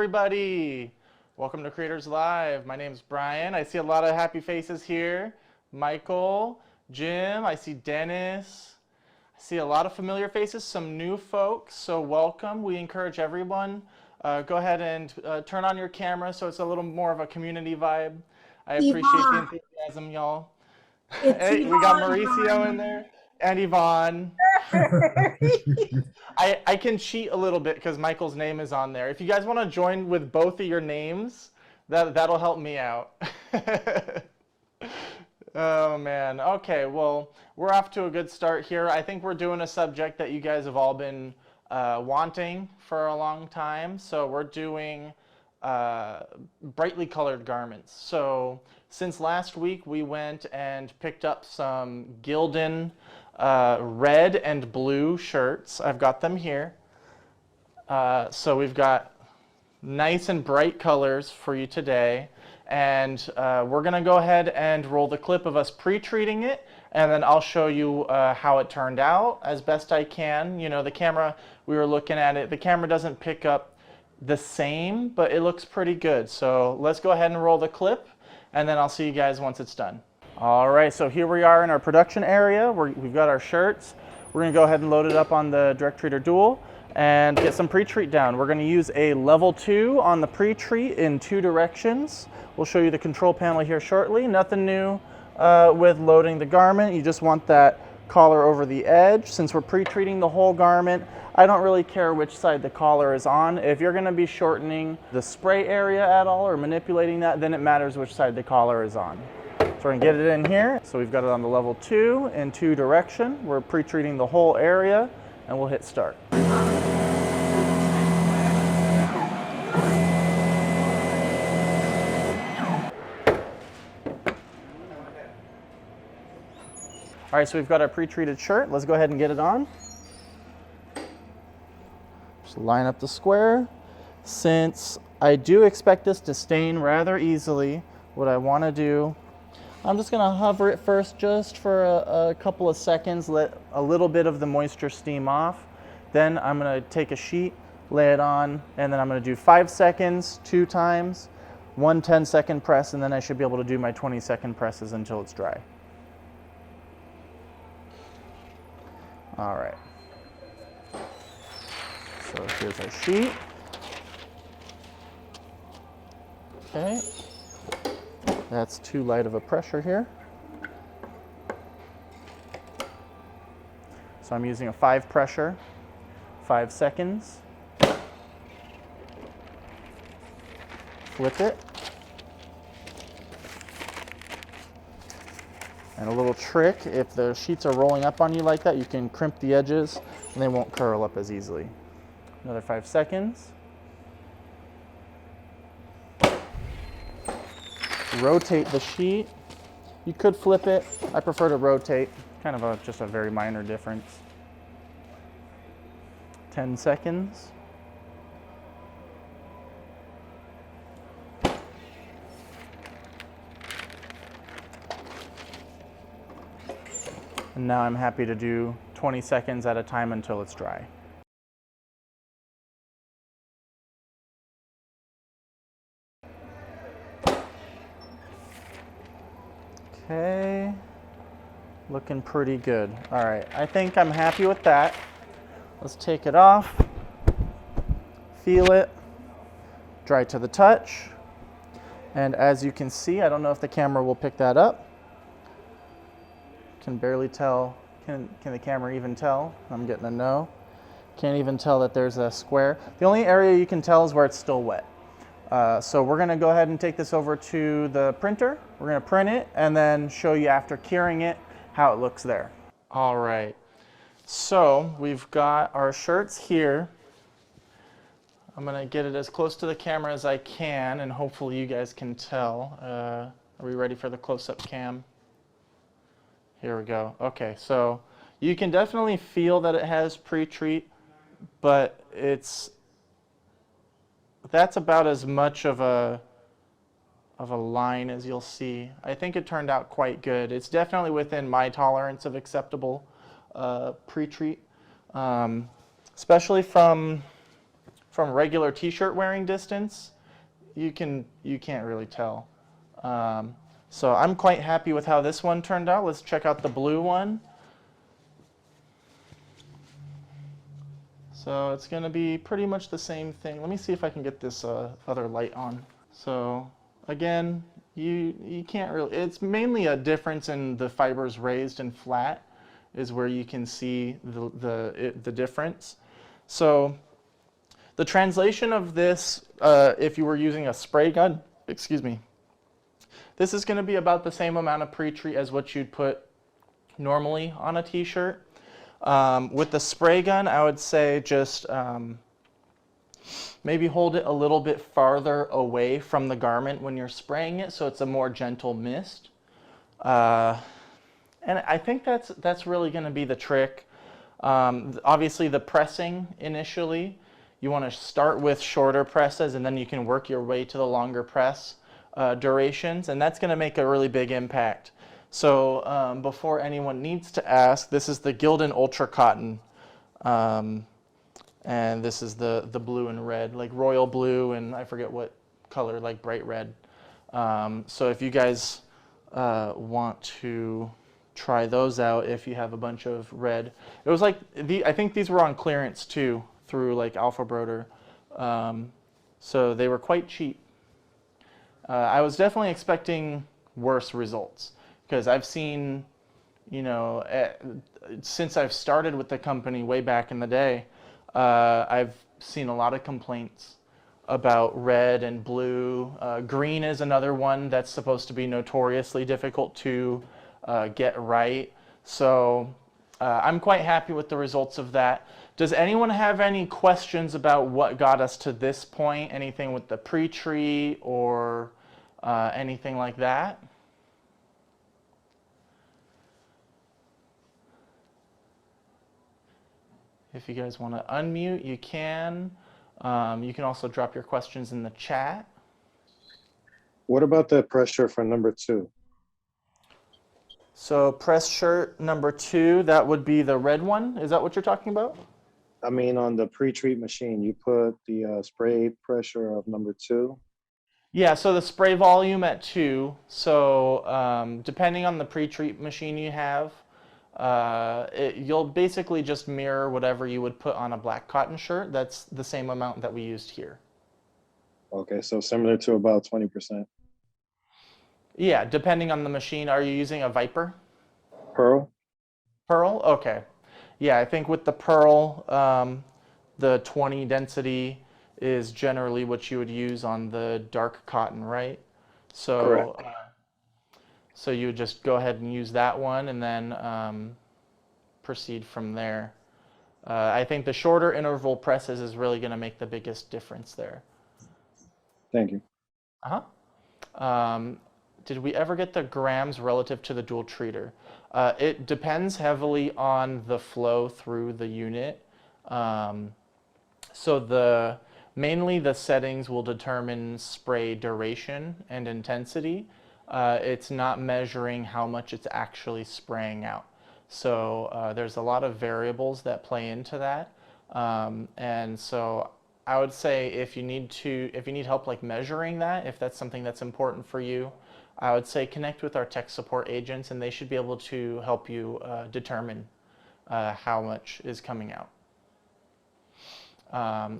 everybody. Welcome to Creators Live. My name's Bryan. I see a lot of happy faces here. Michael, Jim, I see Dennis. I see a lot of familiar faces, some new folks, so welcome. We encourage everyone. Go ahead and turn on your camera so it's a little more of a community vibe. I appreciate the enthusiasm, y'all. Hey, we got Mauricio in there and Yvonne. I can cheat a little bit because Michael's name is on there. If you guys want to join with both of your names, that'll help me out. Oh man. Okay, well, we're off to a good start here. I think we're doing a subject that you guys have all been wanting for a long time. So we're doing brightly colored garments. So since last week, we went and picked up some Gildan red and blue shirts. I've got them here. So we've got nice and bright colors for you today. And we're going to go ahead and roll the clip of us pre-treating it. And then I'll show you how it turned out as best I can. You know, the camera, we were looking at it, the camera doesn't pick up the same, but it looks pretty good. So let's go ahead and roll the clip, and then I'll see you guys once it's done. All right, so here we are in our production area. We've got our shirts. We're going to go ahead and load it up on the Direct Treater Dual and get some pre-treat down. We're going to use a level 2 on the pre-treat in 2 directions. We'll show you the control panel here shortly. Nothing new with loading the garment. You just want that collar over the edge. Since we're pre-treating the whole garment, I don't really care which side the collar is on. If you're going to be shortening the spray area at all or manipulating that, then it matters which side the collar is on. So we're going to get it in here. So we've got it on the level 2 in 2 direction. We're pre-treating the whole area, and we'll hit start. All right, so we've got our pre-treated shirt. Let's go ahead and get it on. Just line up the square. Since I do expect this to stain rather easily, what I want to do, I'm just going to hover it first just for a couple of seconds, let a little bit of the moisture steam off. Then I'm going to take a sheet, lay it on, and then I'm going to do 5 seconds 2 times, 1 10-second press, and then I should be able to do my 20-second presses until it's dry. All right. So here's our sheet. Okay. That's too light of a pressure here. So I'm using a 5 pressure, 5 seconds. Flip it. And a little trick, if the sheets are rolling up on you like that, you can crimp the edges and they won't curl up as easily. Another 5 seconds. Rotate the sheet. You could flip it. I prefer to rotate. Kind of just a very minor difference. 10 seconds. And now I'm happy to do 20 seconds at a time until it's dry. Okay, looking pretty good. All right, I think I'm happy with that. Let's take it off, feel it, dry to the touch. And as you can see, I don't know if the camera will pick that up. Can barely tell. Can the camera even tell? I'm getting a no. Can't even tell that there's a square. The only area you can tell is where it's still wet. So we're going to go ahead and take this over to the printer. We're going to print it and then show you after curing it how it looks there. All right. So we've got our shirts here. I'm going to get it as close to the camera as I can, and hopefully you guys can tell. Are we ready for the close-up cam? Here we go. Okay, so you can definitely feel that it has pre-treat, but that's about as much of a line as you'll see. I think it turned out quite good. It's definitely within my tolerance of acceptable pre-treat, especially from from regular t-shirt wearing distance, you can't really tell. So I'm quite happy with how this one turned out. Let's check out the blue one. So it's going to be pretty much the same thing. Let me see if I can get this other light on. So again, you can't really, it's mainly a difference in the fibers raised and flat is where you can see the difference. So the translation of this, if you were using a spray gun, excuse me, this is going to be about the same amount of pre-treat as what you'd put normally on a t-shirt. With the spray gun, I would say just maybe hold it a little bit farther away from the garment when you're spraying it, so it's a more gentle mist. And I think that's really going to be the trick. Obviously, the pressing initially, you want to start with shorter presses, and then you can work your way to the longer press durations, and that's going to make a really big impact. So before anyone needs to ask, this is the Gildan Ultra Cotton, and this is the blue and red, like royal blue, and I forget what color, like bright red. So if you guys want to try those out, if you have a bunch of red, it was like I think these were on clearance too through like Alpha Broder, so they were quite cheap. I was definitely expecting worse results. Because I've seen, you know, since I've started with the company way back in the day, I've seen a lot of complaints about red and blue. Green is another one that's supposed to be notoriously difficult to get right. So I'm quite happy with the results of that. Does anyone have any questions about what got us to this point? Anything with the pre-treat or anything like that? If you guys want to unmute, you can. You can also drop your questions in the chat. What about the press shirt for number 2? So press shirt number 2, that would be the red one. Is that what you're talking about? I mean, on the pre-treat machine, you put the spray pressure of number 2. Yeah, so the spray volume at 2. So depending on the pre-treat machine you have, you'll basically just mirror whatever you would put on a black cotton shirt. That's the same amount that we used here. Okay, so similar to about 20%. Yeah, depending on the machine. Are you using a Viper? Pearl? Pearl? Okay. Yeah, I think with the Pearl, the 20 density is generally what you would use on the dark cotton, right? So, so you would just go ahead and use that one and then proceed from there. I think the shorter interval presses is really going to make the biggest difference there. Thank you. Did we ever get the grams relative to the dual treater? It depends heavily on the flow through the unit. So mainly the settings will determine spray duration and intensity. It's not measuring how much it's actually spraying out. So there's a lot of variables that play into that. And so I would say if you need help like measuring that, if that's something that's important for you, I would say connect with our tech support agents, and they should be able to help you determine how much is coming out.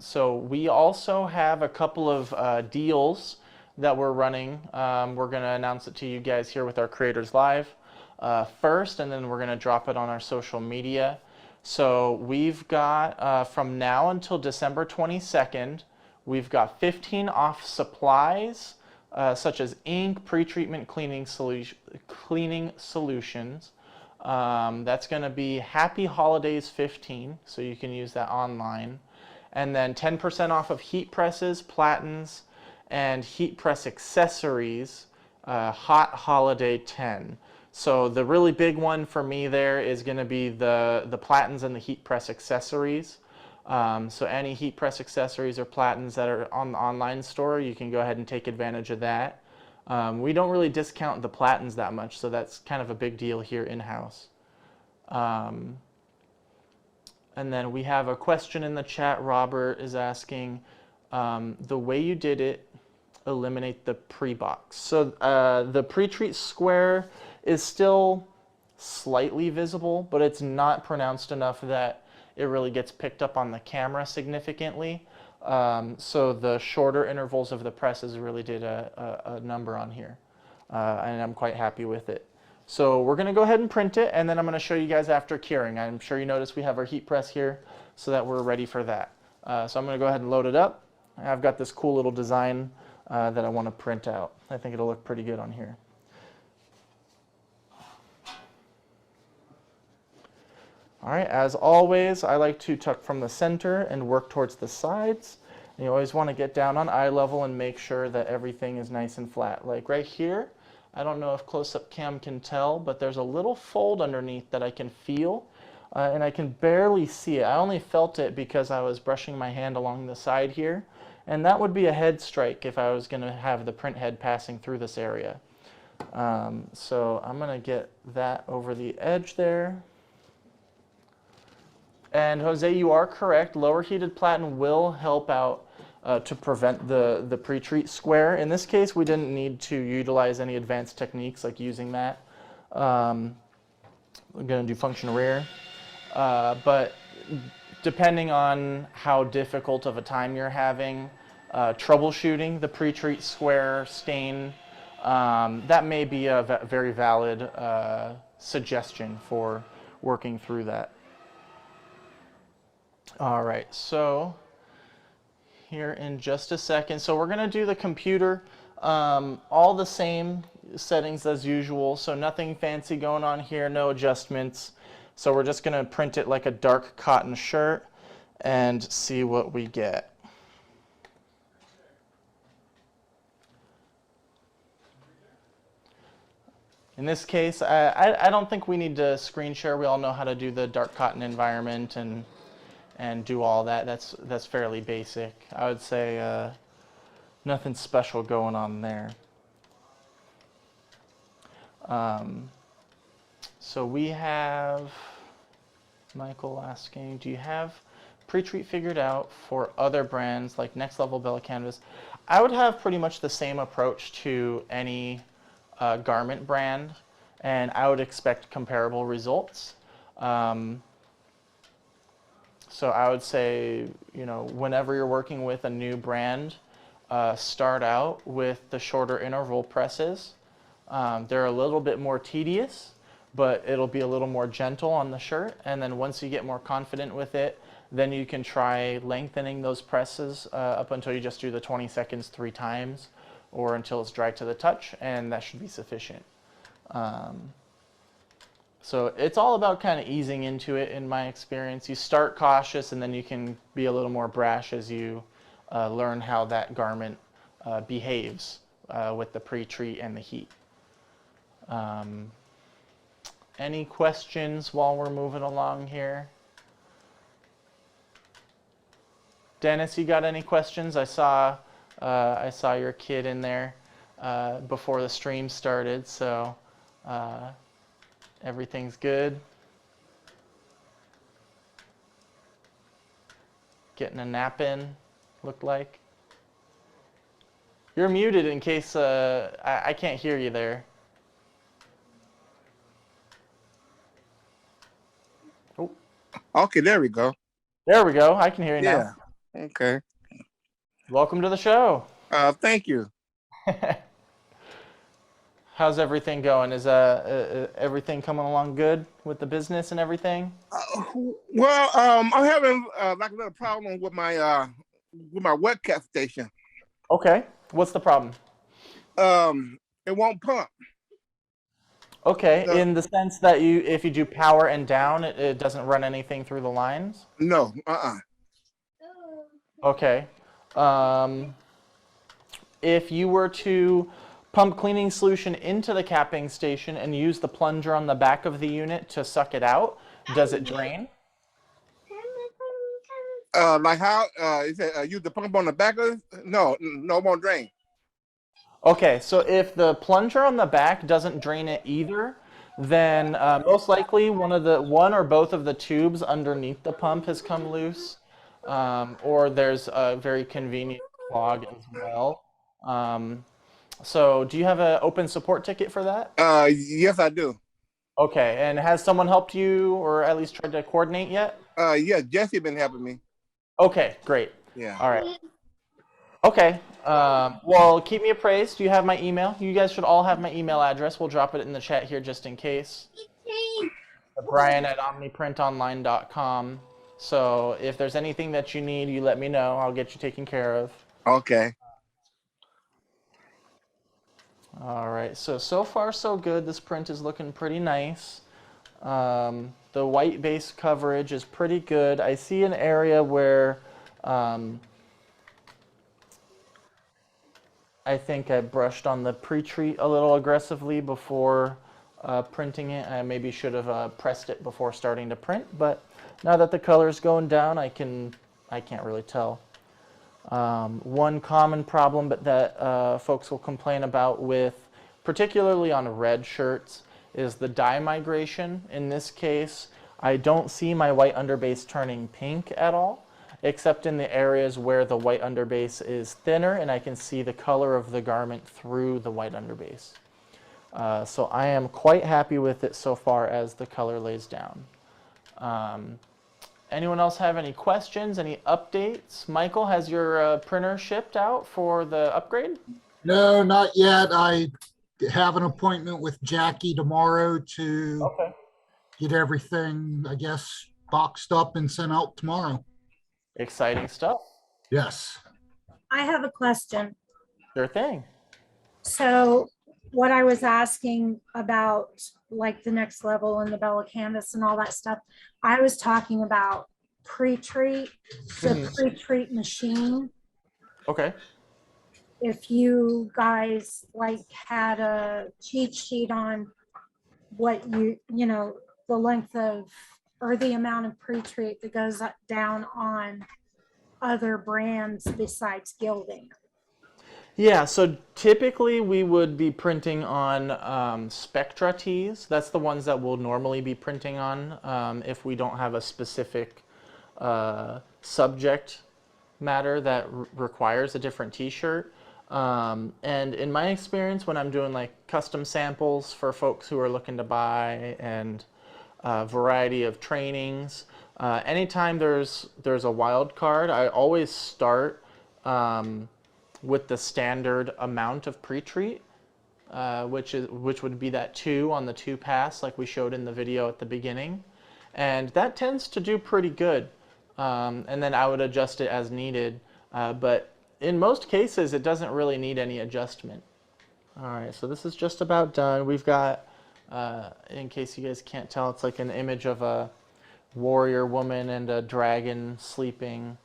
So we also have a couple of deals that we're running. We're going to announce it to you guys here with our Creators Live first, and then we're going to drop it on our social media. So we've got, from now until December 22nd, we've got 15 off supplies, such as ink, pretreatment cleaning solutions. That's going to be Happy Holidays 15, so you can use that online. And then 10% off of heat presses, platens, and heat press accessories, Hot Holiday 10. So the really big one for me there is going to be the platens and the heat press accessories. So any heat press accessories or platens that are on the online store, you can go ahead and take advantage of that. We don't really discount the platens that much, so that's kind of a big deal here in-house. And then we have a question in the chat. Robert is asking, the way you did it, eliminate the pre-box. So the pre-treat square is still slightly visible, but it's not pronounced enough that it really gets picked up on the camera significantly. So the shorter intervals of the presses really did a number on here, and I'm quite happy with it. So we're going to go ahead and print it, and then I'm going to show you guys after curing. I'm sure you noticed we have our heat press here so that we're ready for that. So I'm going to go ahead and load it up. I've got this cool little design that I want to print out. I think it'll look pretty good on here. All right, as always, I like to tuck from the center and work towards the sides. And you always want to get down on eye level and make sure that everything is nice and flat. Like right here, I don't know if close-up cam can tell, but there's a little fold underneath that I can feel, and I can barely see it. I only felt it because I was brushing my hand along the side here, and that would be a head strike if I was going to have the print head passing through this area. So I'm going to get that over the edge there. And Jose, you are correct. Lower heated platen will help out to prevent the pre-treat square. In this case, we didn't need to utilize any advanced techniques like using that. I'm going to do function rear. But depending on how difficult of a time you're having, troubleshooting the pre-treat square stain, that may be a very valid suggestion for working through that. All right, so here in just a second. So we're going to do the computer, all the same settings as usual, so nothing fancy going on here, no adjustments. So we're just going to print it like a dark cotton shirt and see what we get. In this case, I don't think we need to screen share. We all know how to do the dark cotton environment and do all that. That's fairly basic. I would say nothing special going on there. So we have Michael asking, do you have pre-treat figured out for other brands like Next Level Bella Canvas? I would have pretty much the same approach to any garment brand, and I would expect comparable results. So I would say, you know, whenever you're working with a new brand, start out with the shorter interval presses. They're a little bit more tedious, but it'll be a little more gentle on the shirt. And then once you get more confident with it, then you can try lengthening those presses up until you just do the 20 seconds 3 times, or until it's dry to the touch, and that should be sufficient. So it's all about kind of easing into it in my experience. You start cautious and then you can be a little more brash as you learn how that garment behaves with the pre-treat and the heat. Any questions while we're moving along here? Dennis, you got any questions? I saw your kid in there before the stream started, so everything's good. Getting a nap in, looked like. You're muted in case I can't hear you there. Oh. Okay, there we go. There we go. I can hear you Yeah. now. Okay. Welcome to the show. Thank you. How's everything going? Is everything coming along good with the business and everything? Well, I'm having like a little problem with my wet cap station. Okay. What's the problem? It won't pump. Okay, No. in the sense that if you do power and down, it doesn't run anything through the lines? No. Okay. If you were to pump cleaning solution into the capping station and use the plunger on the back of the unit to suck it out, does it drain? Like how? Is it use the pump on the back of it? No, it won't drain. Okay, so if the plunger on the back doesn't drain it either, then most likely one or both of the tubes underneath the pump has come loose, or there's a very convenient clog as well. So do you have an open support ticket for that? Yes, I do. Okay, and has someone helped you or at least tried to coordinate yet? Yeah, Jesse been helping me. Okay, great. Yeah. All right. Okay. Well, keep me appraised. Do you have my email? You guys should all have my email address. We'll drop it in the chat here just in case. Bryan at OmniPrintOnline.com. So if there's anything that you need, you let me know. I'll get you taken care of. Okay. All right. So far so good. This print is looking pretty nice. The white base coverage is pretty good. I see an area where I think I brushed on the pre-treat a little aggressively before printing it. I maybe should have pressed it before starting to print, but now that the color is going down, I can't really tell. One common problem that folks will complain about with, particularly on red shirts, is the dye migration. In this case, I don't see my white underbase turning pink at all, except in the areas where the white underbase is thinner and I can see the color of the garment through the white underbase. So I am quite happy with it so far as the color lays down. Anyone else have any questions, any updates? Michael, has your printer shipped out for the upgrade? No, not yet. I have an appointment with Jackie tomorrow to get everything, I guess, boxed up and sent out tomorrow. Exciting stuff. Yes. I have a question. Sure thing. So what I was asking about, like the next level and the Bella canvas and all that stuff, I was talking about pre-treat, the pre-treat machine. Okay. If you guys like had a cheat sheet on what you know, the length of or the amount of pre-treat that goes down on other brands besides gilding. Yeah, so typically we would be printing on Spectra tees. That's the ones that we'll normally be printing on if we don't have a specific subject matter that requires a different t-shirt. And in my experience, when I'm doing like custom samples for folks who are looking to buy and a variety of trainings, anytime there's a wild card, I always start with the standard amount of pre-treat, which would be that 2 on the 2 pass like we showed in the video at the beginning. And that tends to do pretty good. And then I would adjust it as needed. But in most cases, it doesn't really need any adjustment. All right, so this is just about done. We've got, in case you guys can't tell, it's like an image of a warrior woman and a dragon sleeping.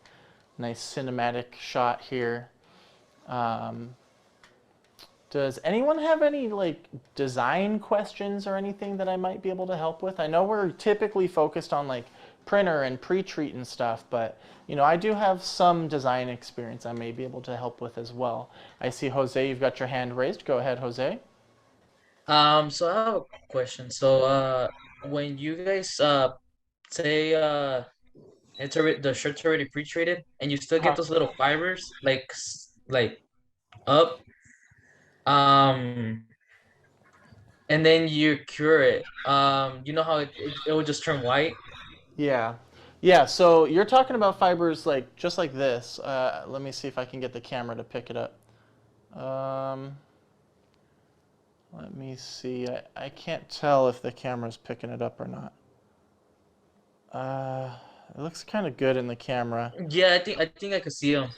Nice cinematic shot here. Does anyone have any like design questions or anything that I might be able to help with? I know we're typically focused on like printer and pre-treat and stuff, but you know, I do have some design experience I may be able to help with as well. I see Jose, you've got your hand raised. Go ahead, Jose. So I have a question. So, when you guys say the shirt's already pre-treated and you still get those little fibers like up, and then you cure it. You know how it will just turn white? Yeah. Yeah, so you're talking about fibers like just like this. Let me see if I can get the camera to pick it up. Let me see. I can't tell if the camera's picking it up or not. It looks kind of good in the camera. Yeah, I think I could see them.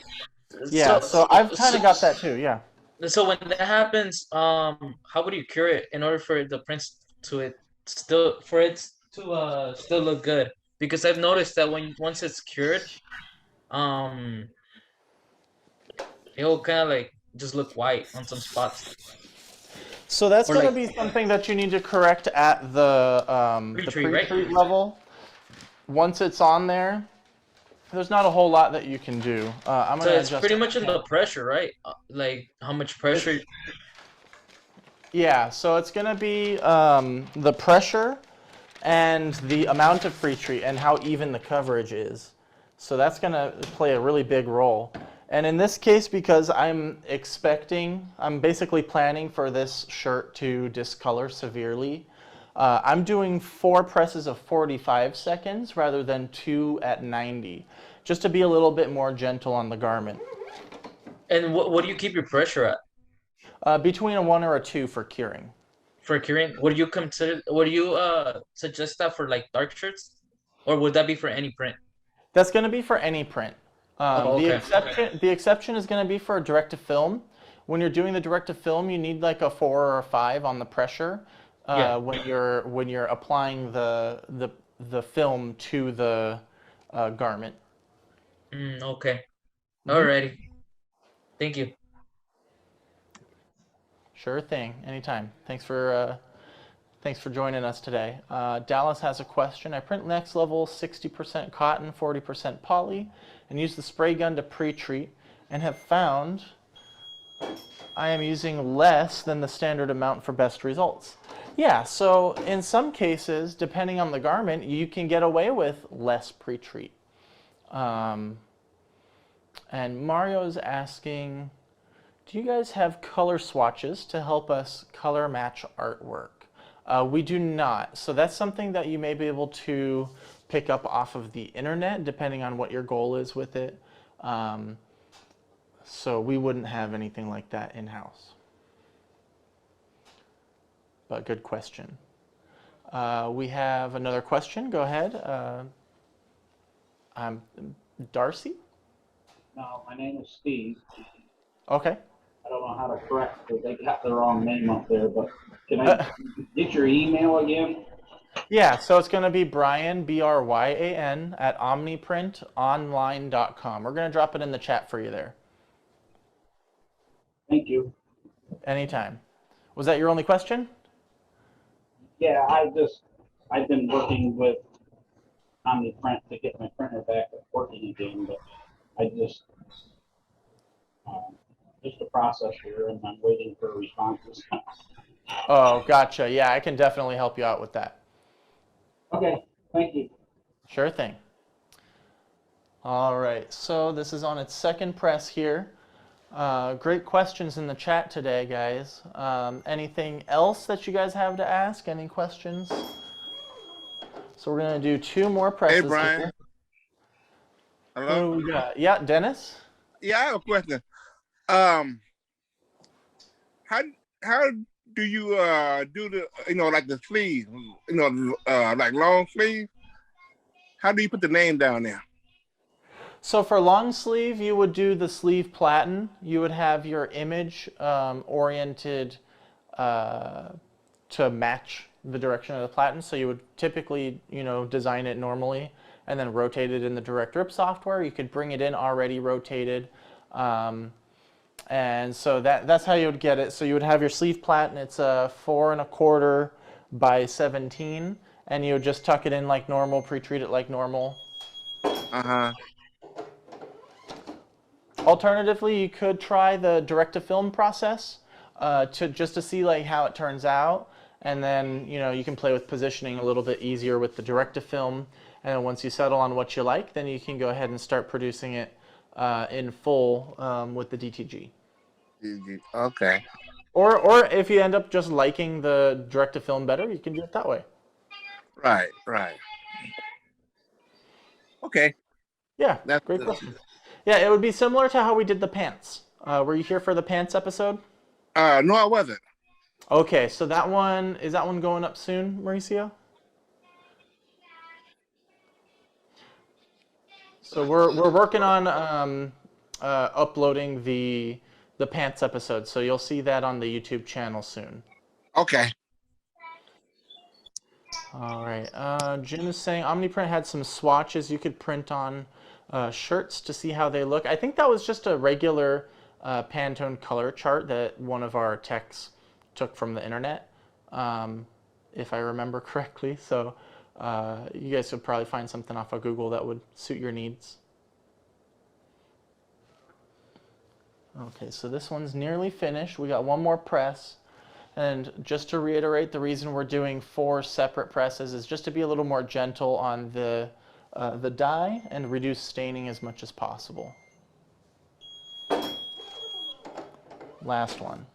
Yeah, so I've kind of got that too, yeah. So when that happens, how would you cure it in order for the prints to still look good? Because I've noticed that once it's cured, it'll kind of like just look white on some spots. So that's Or going to like- be something that you need to correct at the Pre-treat, right? pre-treat level. Once it's on there, there's not a whole lot that you can do. I'm So gonna it's adjust pretty it. much in the pressure, right? Like how much pressure? Yeah, so it's going to be the pressure and the amount of pre-treat and how even the coverage is. So that's going to play a really big role. And in this case, because I'm basically planning for this shirt to discolor severely, I'm doing 4 presses of 45 seconds rather than 2 at 90, just to be a little bit more gentle on the garment. And what do you keep your pressure at? Between a 1 or a 2 for curing. For curing, would you suggest that for like dark shirts? Or would that be for any print? That's going to be for any print. Oh, okay. The exception is going to be for direct to film. When you're doing the direct to film, you need like a 4 or a 5 on the pressure Yeah. when you're applying the film to the garment. Okay. Alrighty. Thank you. Sure thing. Anytime. Thanks for joining us today. Dallas has a question. I print next level 60% cotton, 40% poly, and use the spray gun to pre-treat, and have found I am using less than the standard amount for best results. Yeah, so in some cases, depending on the garment, you can get away with less pre-treat. And Mario's asking, do you guys have color swatches to help us color match artwork? We do not. So that's something that you may be able to pick up off of the internet, depending on what your goal is with it. So we wouldn't have anything like that in-house. But good question. We have another question. Go ahead. Darcy? No, my name is Steve. Okay. I don't know how to correct it. They got the wrong name up there, but can I get your email again? Yeah, so it's going to be Bryan, Bryan, at OmniPrintOnline.com. We're going to drop it in the chat for you there. Thank you. Anytime. Was that your only question? Yeah, I've been working with OmniPrint to get my printer back working again, but I just a process here, and I'm waiting for responses. Oh, gotcha. Yeah, I can definitely help you out with that. Okay, thank you. Sure thing. All right, so this is on its second press here. Great questions in the chat today, guys. Anything else that you guys have to ask? Any questions? So we're going to do 2 more presses. Hey, Bryan. here. Hello? What do we got? Yeah, Dennis? Yeah, I have a question. How do you do the like the sleeve, like long sleeve? How do you put the name down there? So for long sleeve, you would do the sleeve platen. You would have your image oriented to match the direction of the platen. So you would typically, design it normally and then rotate it in the direct rip software. You could bring it in already rotated. And so that's how you would get it. So you would have your sleeve platen. It's a 4 1/4 by 17, and you would just tuck it in like normal, pre-treat it like normal. Alternatively, you could try the direct-to-film process to see like how it turns out, and then you can play with positioning a little bit easier with the direct-to-film. And then once you settle on what you like, then you can go ahead and start producing it in full with the DTG. Okay. Or if you end up just liking the direct-to-film better, you can do it that way. Right. Okay. Yeah, great question. Yeah, it would be similar to how we did the pants. Were you here for the pants episode? No, I wasn't. Okay, so is that one going up soon, Mauricio? So we're working on uploading the pants episode, so you'll see that on the YouTube channel soon. Okay. All right. Jim is saying OmniPrint had some swatches you could print on shirts to see how they look. I think that was just a regular Pantone color chart that one of our techs took from the internet, if I remember correctly. So you guys would probably find something off of Google that would suit your needs. Okay, so this one's nearly finished. We got one more press. And just to reiterate, the reason we're doing 4 separate presses is just to be a little more gentle on the dye and reduce staining as much as possible. Last one.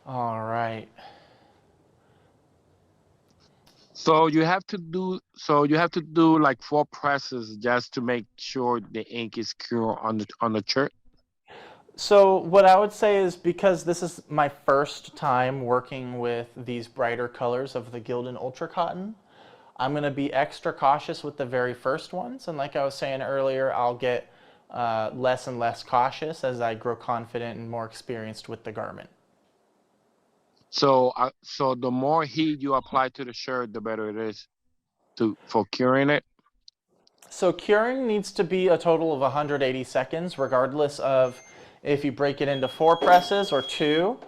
All right. So you have to do like 4 presses just to make sure the ink is cure on the shirt. So what I would say is, because this is my first time working with these brighter colors of the Gildan Ultra Cotton, I'm going to be extra cautious with the very first ones. And like I was saying earlier, I'll get less and less cautious as I grow confident and more experienced with the garment. So so the more heat you apply to the shirt, the better it is for curing it. So curing needs to be a total of 180 seconds, regardless of if you break it into 4 presses or 2.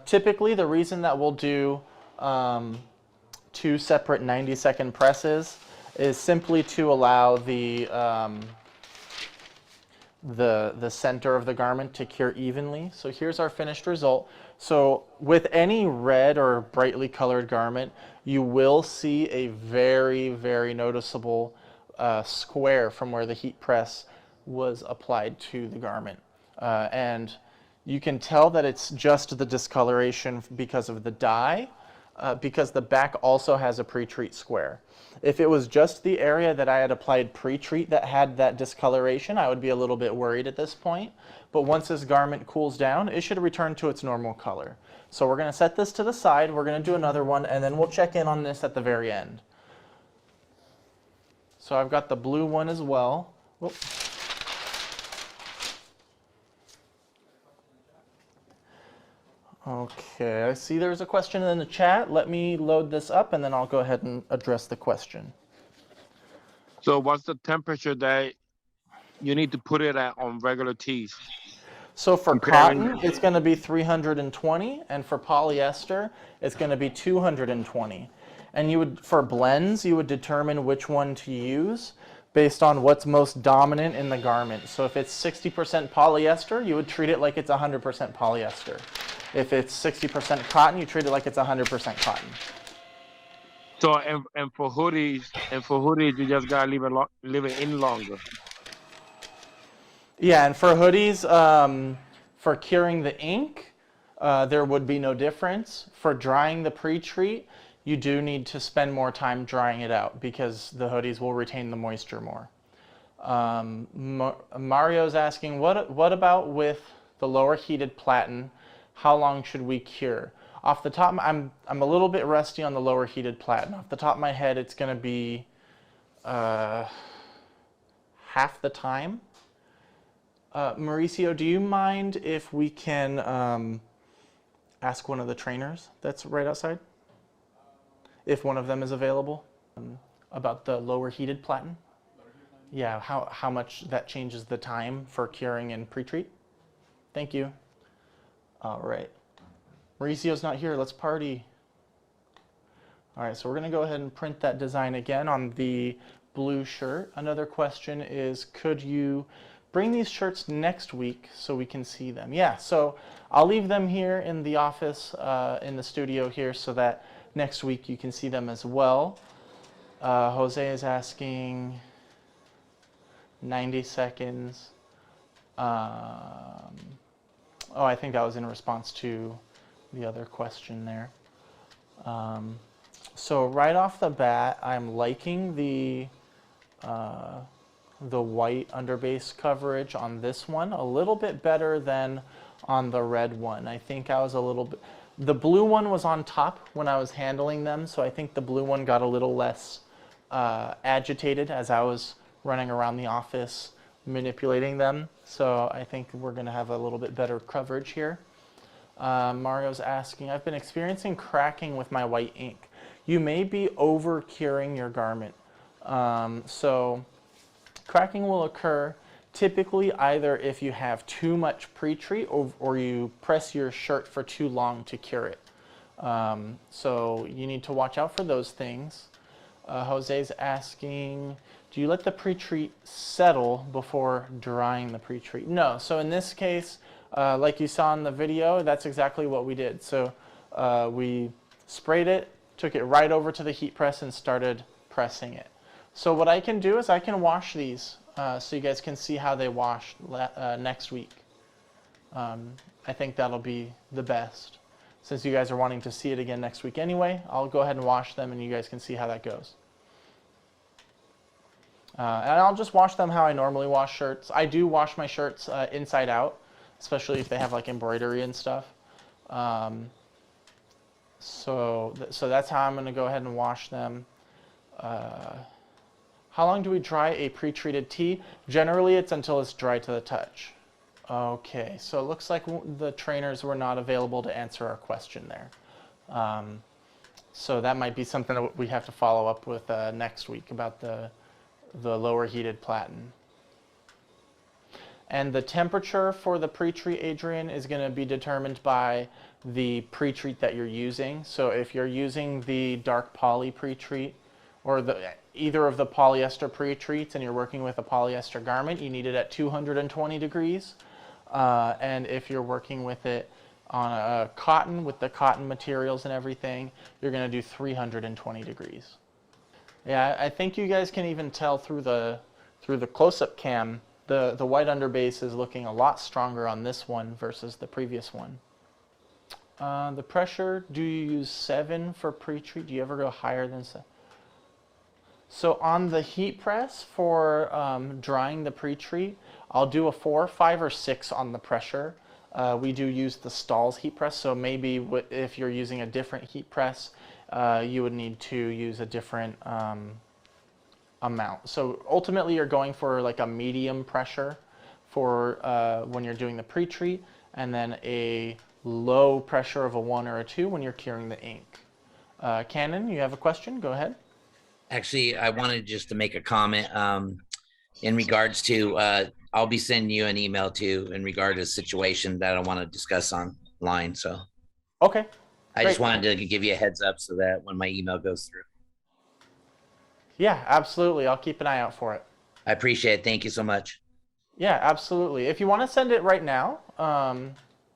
Typically, the reason that we'll do 2 separate 90-second presses is simply to allow the center of the garment to cure evenly. So here's our finished result. So with any red or brightly colored garment, you will see a very, very noticeable square from where the heat press was applied to the garment. And you can tell that it's just the discoloration because of the dye, because the back also has a pre-treat square. If it was just the area that I had applied pre-treat that had that discoloration, I would be a little bit worried at this point. But once this garment cools down, it should return to its normal color. So we're going to set this to the side, we're going to do another one, and then we'll check in on this at the very end. So I've got the blue one as well. Whoop. Okay, I see there's a question in the chat. Let me load this up and then I'll go ahead and address the question. So what's the temperature that you need to put it at on regular tees? So for cotton, it's going to be 320, and for polyester, it's going to be 220. And you would, for blends, you would determine which one to use based on what's most dominant in the garment. So if it's 60% polyester, you would treat it like it's 100% polyester. If it's 60% cotton, you treat it like it's 100% cotton. So and for hoodies, you just gotta leave it in longer. Yeah, and for hoodies, for curing the ink, there would be no difference. For drying the pre-treat, you do need to spend more time drying it out because the hoodies will retain the moisture more. Mario's asking, what about with the lower heated platen? How long should we cure? Off the top, I'm a little bit rusty on the lower heated platen. Off the top of my head, it's going to be half the time. Mauricio, do you mind if we can ask one of the trainers that's right outside, if one of them is available, about the lower heated platen? Yeah, how much that changes the time for curing and pre-treat? Thank you. All right. Mauricio's not here. Let's party. All right, so we're going to go ahead and print that design again on the blue shirt. Another question is, could you bring these shirts next week so we can see them? Yeah, so I'll leave them here in the office, in the studio here, so that next week you can see them as well. Jose is asking 90 seconds. Oh, I think that was in response to the other question there. So right off the bat, I'm liking the white underbase coverage on this one a little bit better than on the red one. I think I was a little bit, the blue one was on top when I was handling them, so I think the blue one got a little less agitated as I was running around the office manipulating them. So I think we're going to have a little bit better coverage here. Mario's asking, I've been experiencing cracking with my white ink. You may be over curing your garment. So cracking will occur typically either if you have too much pre-treat or you press your shirt for too long to cure it. So you need to watch out for those things. Jose's asking, do you let the pre-treat settle before drying the pre-treat? No. So in this case, like you saw in the video, that's exactly what we did. So we sprayed it, took it right over to the heat press and started pressing it. So what I can do is I can wash these so you guys can see how they wash next week. I think that'll be the best. Since you guys are wanting to see it again next week anyway, I'll go ahead and wash them and you guys can see how that goes. And I'll just wash them how I normally wash shirts. I do wash my shirts inside out, especially if they have like embroidery and stuff. So that's how I'm going to go ahead and wash them. How long do we dry a pre-treated tee? Generally, it's until it's dry to the touch. Okay, so it looks like the trainers were not available to answer our question there. So that might be something that we have to follow up with next week about the lower heated platen. And the temperature for the pre-treat, Adrian, is going to be determined by the pre-treat that you're using. So if you're using the dark poly pre-treat or either of the polyester pre-treats and you're working with a polyester garment, you need it at 220 degrees. And if you're working with it on a cotton, with the cotton materials and everything, you're going to do 320 degrees. Yeah, I think you guys can even tell through the close-up cam, the white underbase is looking a lot stronger on this one versus the previous one. The pressure, do you use 7 for pre-treat? Do you ever go higher than 7? So on the heat press for drying the pre-treat, I'll do a 4, 5, or 6 on the pressure. We do use the Stahl's heat press, so maybe if you're using a different heat press, you would need to use a different amount. So ultimately you're going for like a medium pressure for when you're doing the pre-treat, and then a low pressure of a 1 or a 2 when you're curing the ink. Cannon, you have a question? Go ahead. Actually, I wanted just to make a comment in regards to, I'll be sending you an email too in regard to a situation that I want to discuss online. So, okay. I just wanted to give you a heads up so that when my email goes through. Yeah, absolutely. I'll keep an eye out for it. I appreciate it. Thank you so much. Yeah, absolutely. If you want to send it right now,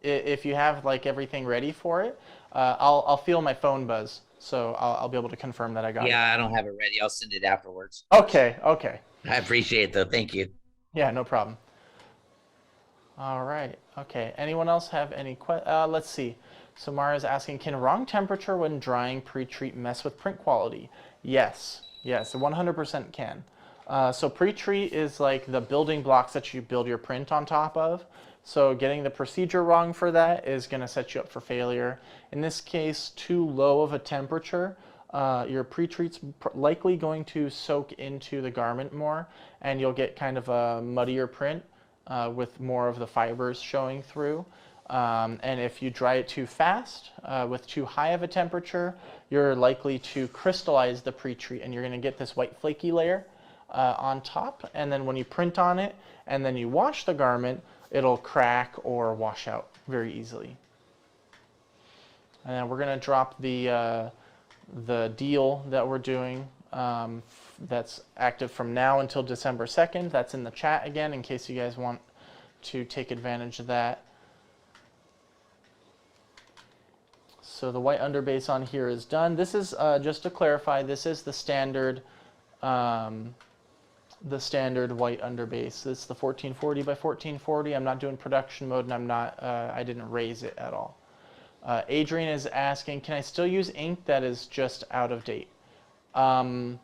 if you have like everything ready for it, I'll feel my phone buzz. So I'll be able to confirm that I got it. Yeah, I don't have it ready. I'll send it afterwards. Okay, okay. I appreciate it though. Thank you. Yeah, no problem. All right. Okay. Anyone else have any questions? Let's see. So Mara's asking, can wrong temperature when drying pre-treat mess with print quality? Yes. Yes, 100% can. So pre-treat is like the building blocks that you build your print on top of. So getting the procedure wrong for that is going to set you up for failure. In this case, too low of a temperature, your pre-treat's likely going to soak into the garment more, and you'll get kind of a muddier print with more of the fibers showing through. And if you dry it too fast with too high of a temperature, you're likely to crystallize the pre-treat, and you're going to get this white flaky layer on top. And then when you print on it and then you wash the garment, it'll crack or wash out very easily. And then we're going to drop the deal that we're doing that's active from now until December 2nd. That's in the chat again in case you guys want to take advantage of that. So the white underbase on here is done. This is, just to clarify, this is the standard white underbase. This is the 1440 by 1440. I'm not doing production mode, and I didn't raise it at all. Adrian is asking, can I still use ink that is just out of date? I'm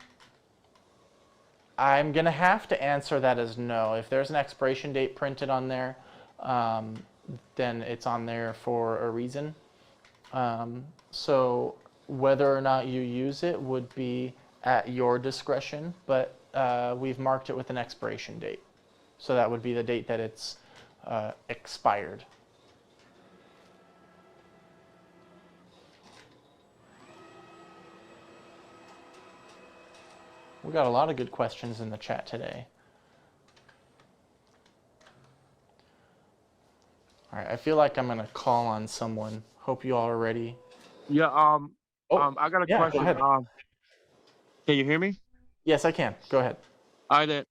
gonna have to answer that as no. If there's an expiration date printed on there, then it's on there for a reason. So whether or not you use it would be at your discretion, but we've marked it with an expiration date. So that would be the date that it's expired. We got a lot of good questions in the chat today. All right, I feel like I'm gonna call on someone. Hope you all are ready. Yeah. I got a question. Go ahead. Can you hear me? Yes, I can. Go ahead. All right.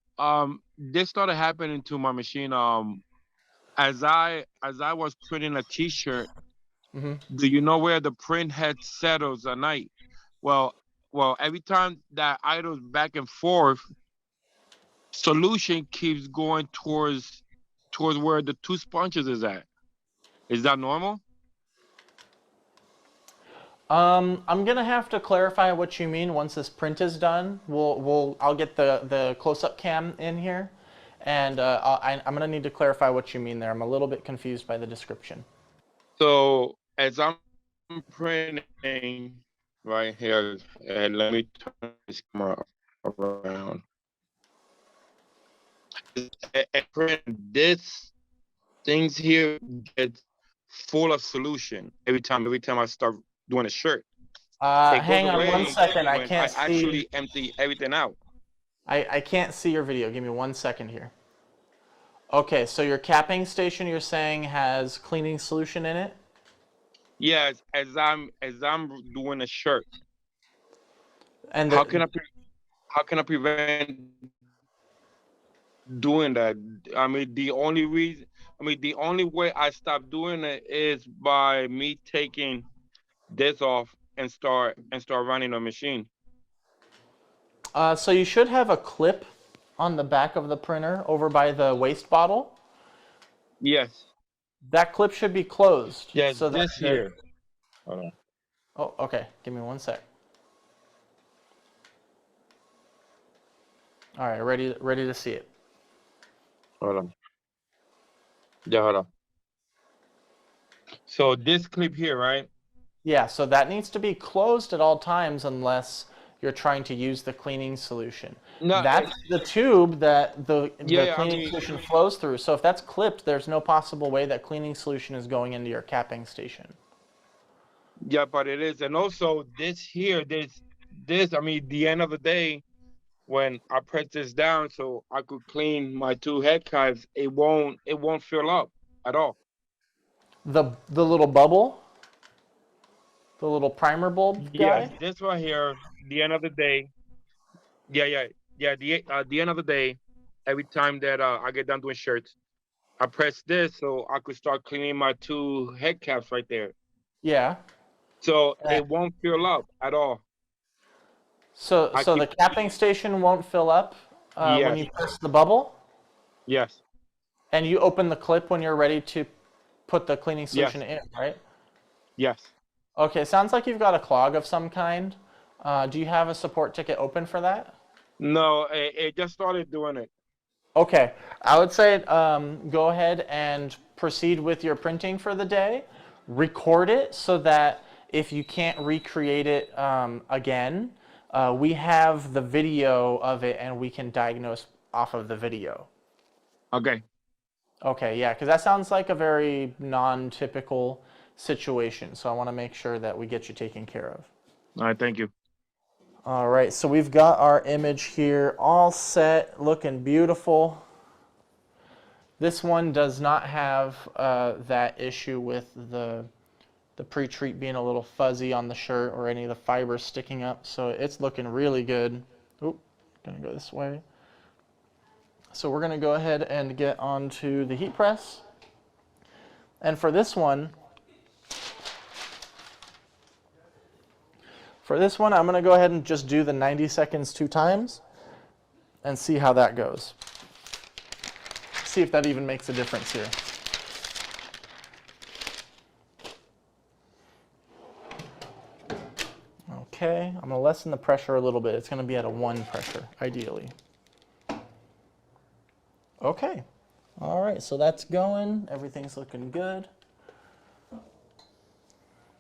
This started happening to my machine. as I was printing a T-shirt, Hmm. do you know where the print head settles at night? Well, every time that idles back and forth, solution keeps going towards where the two sponges is at. Is that normal? I'm gonna have to clarify what you mean once this print is done. I'll get the close-up cam in here, and I'm gonna need to clarify what you mean there. I'm a little bit confused by the description. So as I'm printing right here, and let me turn this camera around. And print this things here get full of solution every time I start doing a shirt. It goes Hang on one away second. I when I can't see. actually empty everything out. I can't see your video. Give me 1 second here. Okay, so your capping station, you're saying, has cleaning solution in it? Yes, as I'm doing a shirt. And How can I prevent doing that? The only way I stop doing it is by me taking this off and start running a machine. so you should have a clip on the back of the printer over by the waste bottle. Yes. That clip should be closed. Yes, So this here. Hold on. Oh, okay. Give me 1 sec. All right, ready to see it. Hold on. Yeah, hold on. So this clip here, right? Yeah, so that needs to be closed at all times unless you're trying to use the cleaning solution. No, That's the tube that the Yeah, cleaning solution flows through. So if that's clipped, there's no possible way that cleaning solution is going into your capping station. yeah, but it is. And also this here, the end of the day, when I press this down so I could clean my two head caps, it won't fill up at all. The little bubble, the little primer bulb Yes, guy. this right here, the end of the day. Yeah. The end of the day, every time that I get done doing shirts, I press this so I could start cleaning my two head caps right there. Yeah. So it won't fill up at all. So the capping station won't fill up when Yes. you press the bubble, Yes. and you open the clip when you're ready to put the cleaning solution in, right? Yes. Okay, sounds like you've got a clog of some kind. Do you have a support ticket open for that? No, it just started doing it. Okay, I would say go ahead and proceed with your printing for the day. Record it so that if you can't recreate it again, we have the video of it and we can diagnose off of the video. Okay. Okay, yeah, because that sounds like a very non-typical situation. So I want to make sure that we get you taken care of. All right, thank you. All right, so we've got our image here all set, looking beautiful. This one does not have that issue with the pre-treat being a little fuzzy on the shirt or any of the fibers sticking up, so it's looking really good. Oop, gonna go this way. So we're gonna go ahead and get onto the heat press. And for this one, I'm going to go ahead and just do the 90 seconds 2 times and see how that goes. See if that even makes a difference here. Okay, I'm going to lessen the pressure a little bit. It's going to be at a 1 pressure, ideally. Okay, all right, so that's going. Everything's looking good.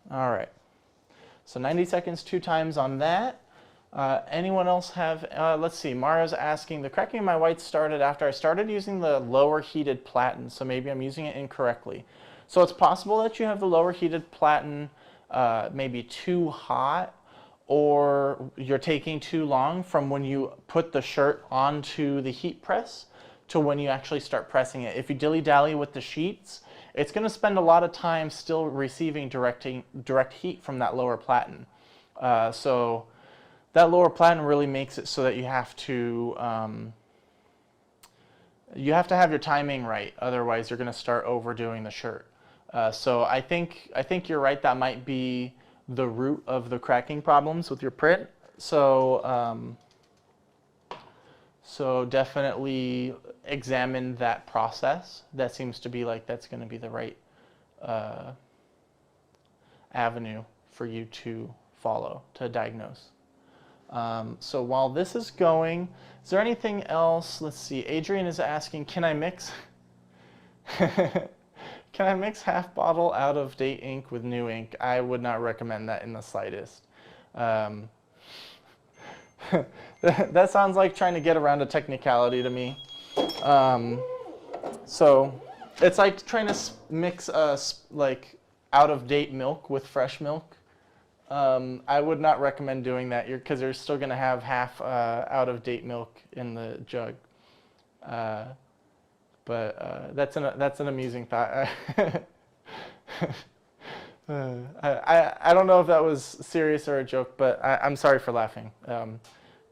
All right. So 90 seconds 2 times on that. Anyone else have, let's see, Mario's asking, the cracking of my whites started after I started using the lower heated platen, so maybe I'm using it incorrectly. So it's possible that you have the lower heated platen maybe too hot, or you're taking too long from when you put the shirt onto the heat press to when you actually start pressing it. If you dilly-dally with the sheets, it's going to spend a lot of time still receiving direct heat from that lower platen. So that lower platen really makes it so that you have to You have to have your timing right, otherwise you're going to start overdoing the shirt. So I think you're right. That might be the root of the cracking problems with your print. So so definitely examine that process. That seems to be like that's going to be the right avenue for you to follow to diagnose. So while this is going, is there anything else? Let's see. Adrian is asking, can I mix? Can I mix half bottle out of date ink with new ink? I would not recommend that in the slightest. That sounds like trying to get around a technicality to me. So it's like trying to mix like out of date milk with fresh milk. I would not recommend doing that because you're still going to have half out of date milk in the jug. But that's an amusing thought. I don't know if that was serious or a joke, but I'm sorry for laughing.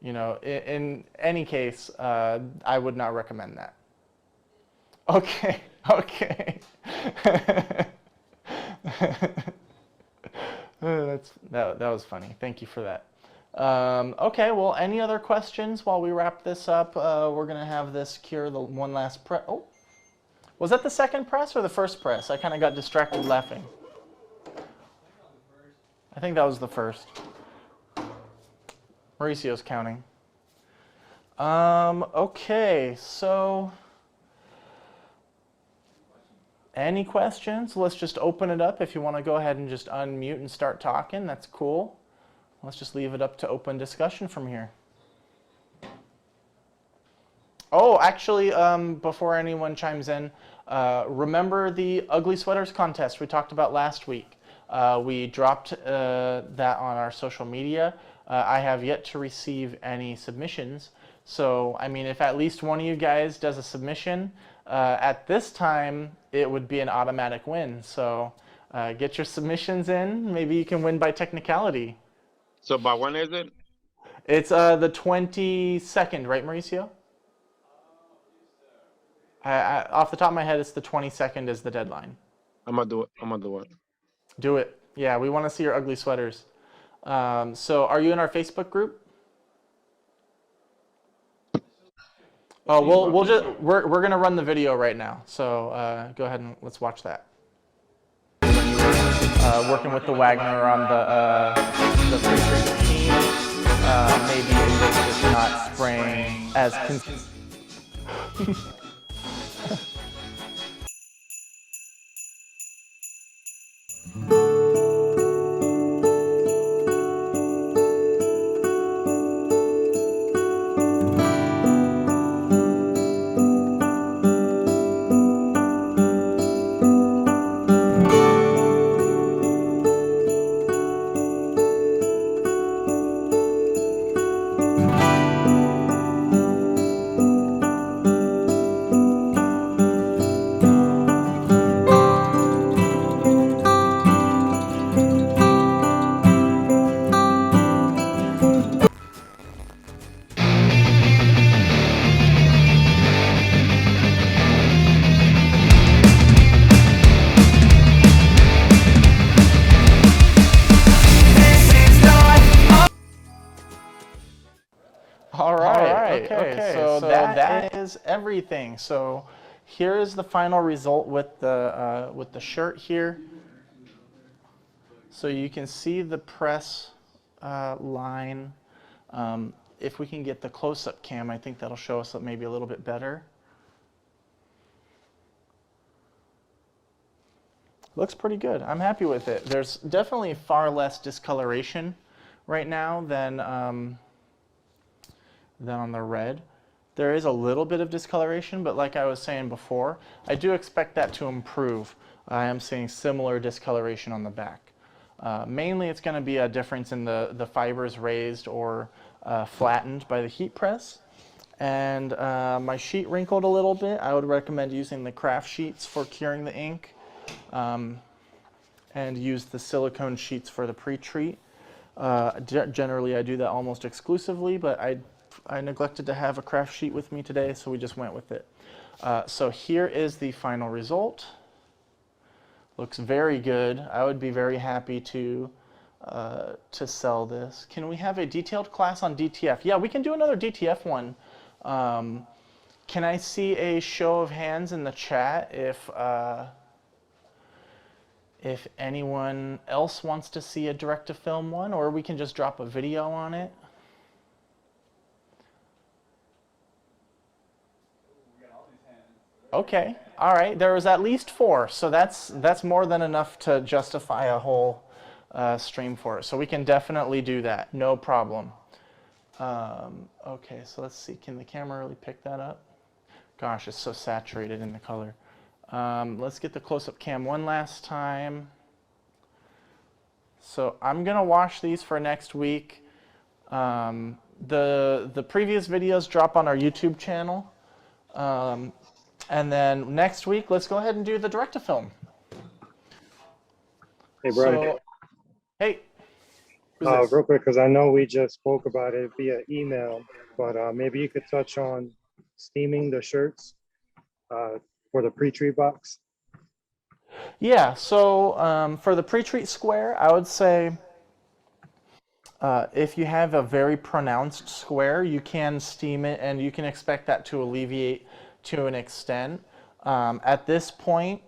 You know, in any case, I would not recommend that. Okay, okay. That was funny. Thank you for that. Okay, well, any other questions while we wrap this up? We're going to have this cure the one last press. Oh, was that the second press or the first press? I kind of got distracted laughing. I think that was the first. Mauricio's counting. Okay, so any questions? Let's just open it up. If you want to go ahead and just unmute and start talking, that's cool. Let's just leave it up to open discussion from here. Oh, actually, before anyone chimes in, remember the ugly sweaters contest we talked about last week. We dropped that on our social media. I have yet to receive any submissions. So, I mean, if at least one of you guys does a submission, at this time, it would be an automatic win. So get your submissions in. Maybe you can win by technicality. So by when is it? It's the 22nd, right, Mauricio? Off the top of my head, it's the 22nd is the deadline. I'm gonna do it. I'm gonna do it. Do it. Yeah, we want to see your ugly sweaters. So are you in our Facebook group? Oh, we're gonna run the video right now. So go ahead and let's watch that. Working with the Wagner on the Pretreating machine, maybe it's just not spraying as All right. Okay. So that is everything. So here is the final result with the shirt here. So you can see the press line. If we can get the close-up cam, I think that'll show us maybe a little bit better. Looks pretty good. I'm happy with it. There's definitely far less discoloration right now than on the red. There is a little bit of discoloration, but like I was saying before, I do expect that to improve. I am seeing similar discoloration on the back. Mainly it's going to be a difference in the fibers raised or flattened by the heat press. And my sheet wrinkled a little bit. I would recommend using the craft sheets for curing the ink, and use the silicone sheets for the pre-treat. Generally I do that almost exclusively, but I neglected to have a craft sheet with me today, so we just went with it. So here is the final result. Looks very good. I would be very happy to sell this. Can we have a detailed class on DTF? Yeah, we can do another DTF one. Can I see a show of hands in the chat if anyone else wants to see a direct-to-film one, or we can just drop a video on it? Okay, all right. There was at least 4, so that's more than enough to justify a whole stream for it. So we can definitely do that, no problem. Okay, so let's see. Can the camera really pick that up? Gosh, it's so saturated in the color. Let's get the close-up cam one last time. So I'm gonna wash these for next week. The previous videos drop on our YouTube channel. And then next week, let's go ahead and do the direct-to-film. Hey, Bryan. So, hey. Who's this? Real quick, because I know we just spoke about it via email, but maybe you could touch on steaming the shirts for the pre-treat box. Yeah, so for the pre-treat square, I would say if you have a very pronounced square, you can steam it, and you can expect that to alleviate to an extent. At this point,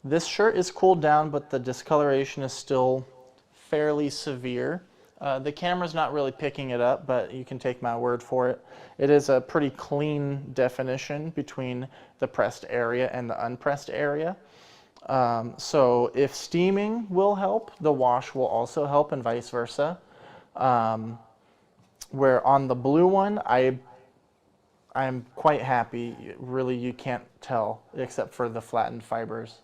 this shirt is cooled down, but the discoloration is still fairly severe. The camera's not really picking it up, but you can take my word for it. It is a pretty clean definition between the pressed area and the unpressed area. So if steaming will help, the wash will also help, and vice versa. Where on the blue one, I'm quite happy. Really, you can't tell except for the flattened fibers.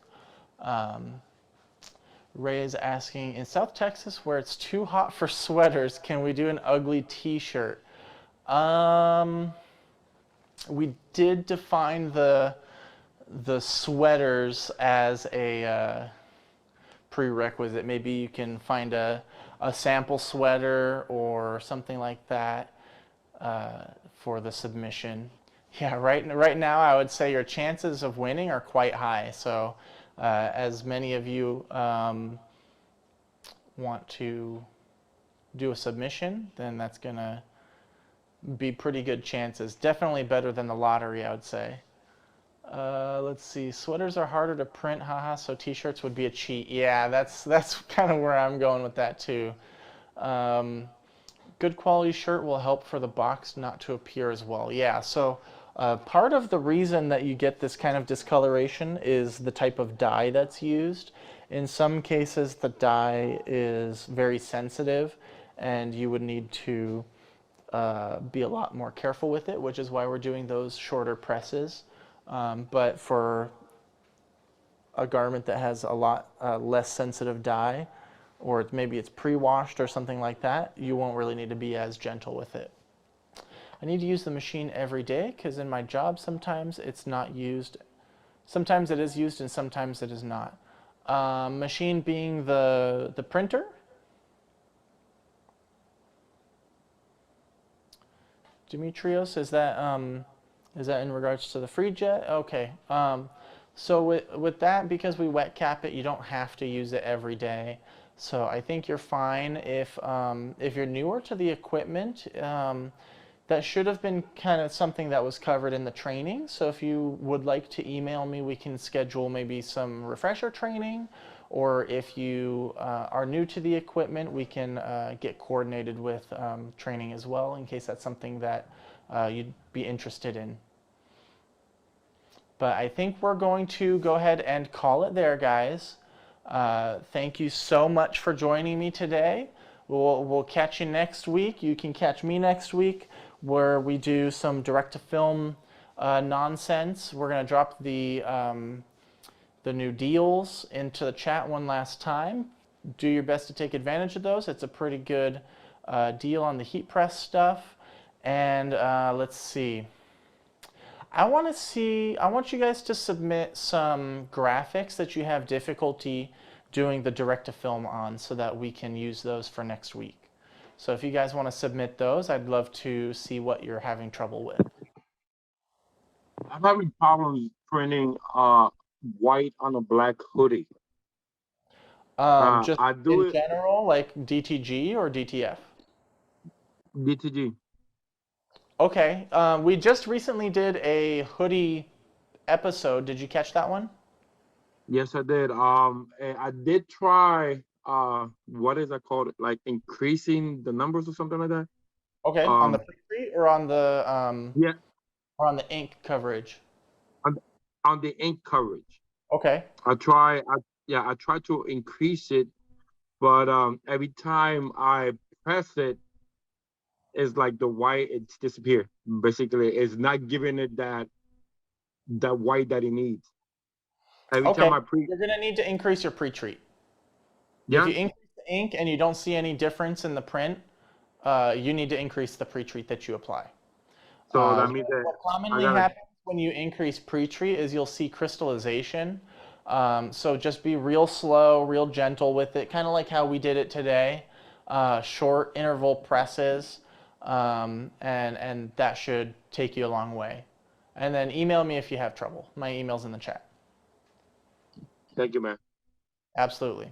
Ray is asking, in South Texas where it's too hot for sweaters, can we do an ugly t-shirt? We did define the sweaters as a prerequisite. Maybe you can find a sample sweater or something like that for the submission. Yeah, right now I would say your chances of winning are quite high. So as many of you want to do a submission, then that's gonna be pretty good chances. Definitely better than the lottery, I would say. Let's see, sweaters are harder to print, haha, so t-shirts would be a cheat. Yeah, that's kind of where I'm going with that too. Good quality shirt will help for the box not to appear as well. Yeah, so part of the reason that you get this kind of discoloration is the type of dye that's used. In some cases, the dye is very sensitive, and you would need to be a lot more careful with it, which is why we're doing those shorter presses. But for a garment that has a lot less sensitive dye, or maybe it's pre-washed or something like that, you won't really need to be as gentle with it. I need to use the machine every day because in my job sometimes it's not used. Sometimes it is used and sometimes it is not. Machine being the printer. Demetrios, is that in regards to the free jet? Okay. So with that, because we wet cap it, you don't have to use it every day. So I think you're fine. If you're newer to the equipment, that should have been kind of something that was covered in the training. So if you would like to email me, we can schedule maybe some refresher training. Or if you are new to the equipment, we can get coordinated with training as well, in case that's something that you'd be interested in. But I think we're going to go ahead and call it there, guys. Thank you so much for joining me today. We'll catch you next week. You can catch me next week where we do some direct-to-film nonsense. We're going to drop the new deals into the chat one last time. Do your best to take advantage of those. It's a pretty good deal on the heat press stuff. And let's see. I want you guys to submit some graphics that you have difficulty doing the direct-to-film on so that we can use those for next week. So if you guys want to submit those, I'd love to see what you're having trouble with. I'm having problems printing white on a black hoodie. Just I do in it general, like DTG or DTF? DTG. Okay. We just recently did a hoodie episode. Did you catch that one? Yes, I did. And I did try what is that called? Like increasing the numbers or something like that. Okay. On the pre or on the Yeah, or on the ink coverage? on, on the ink coverage. Okay. I try. I try to increase it, but every time I press it, it's like the white it's disappeared. Basically, it's not giving it that white that it needs. Every Okay. time I pre, You're gonna need to increase your pre-treat. If yeah. you increase the ink and you don't see any difference in the print, you need to increase the pre-treat that you apply. So that means that What I commonly gotta. happens when you increase pre-treat is you'll see crystallization. So just be real slow, real gentle with it, kind of like how we did it today. Short interval presses, and that should take you a long way. And then email me if you have trouble. My email's in the chat. Thank you, man. Absolutely.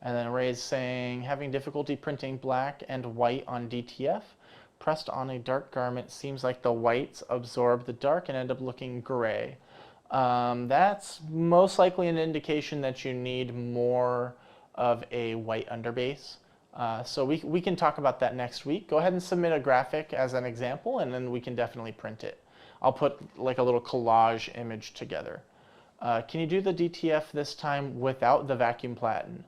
And then Ray's saying, having difficulty printing black and white on DTF. Pressed on a dark garment, seems like the whites absorb the dark and end up looking gray. That's most likely an indication that you need more of a white underbase. So we can talk about that next week. Go ahead and submit a graphic as an example, and then we can definitely print it. I'll put like a little collage image together. Can you do the DTF this time without the vacuum platen?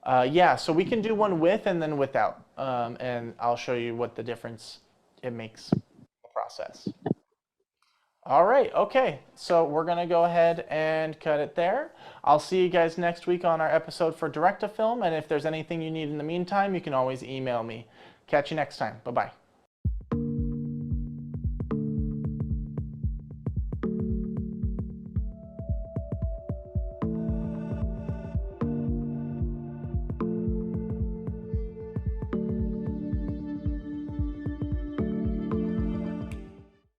Yeah, so we can do one with and then without, and I'll show you what the difference it makes in the process. All right, okay, so we're gonna go ahead and cut it there. I'll see you guys next week on our episode for Direct-to-Film, and if there's anything you need in the meantime, you can always email me. Catch you next time. Bye-bye.